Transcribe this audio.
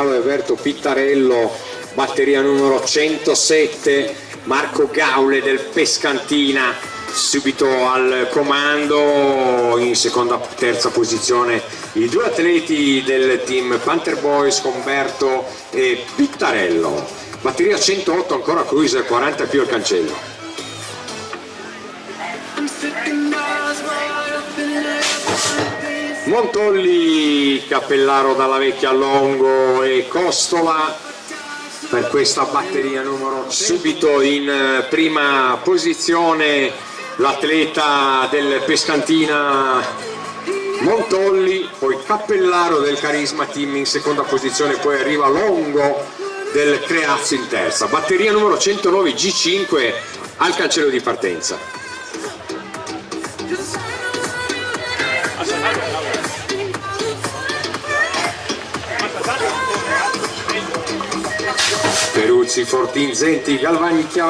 Gallo e Alberto Pittarello, batteria numero 107 Marco Gaule del Pescantina subito al comando. In seconda terza posizione i due atleti del team Panther Boys, Umberto e Pittarello. Batteria 108 ancora Cruiser 40 più il cancello. Montolli, Cappellaro dalla Vecchia, Longo e Costola per questa batteria numero. Subito in prima posizione l'atleta del Pescantina Montolli, poi Cappellaro del Carisma Team in seconda posizione, poi arriva Longo del Creazzo in terza. Batteria numero 109 G5 al cancello di partenza. Peruzzi, Fortin, Zenti, Galvani, Chiara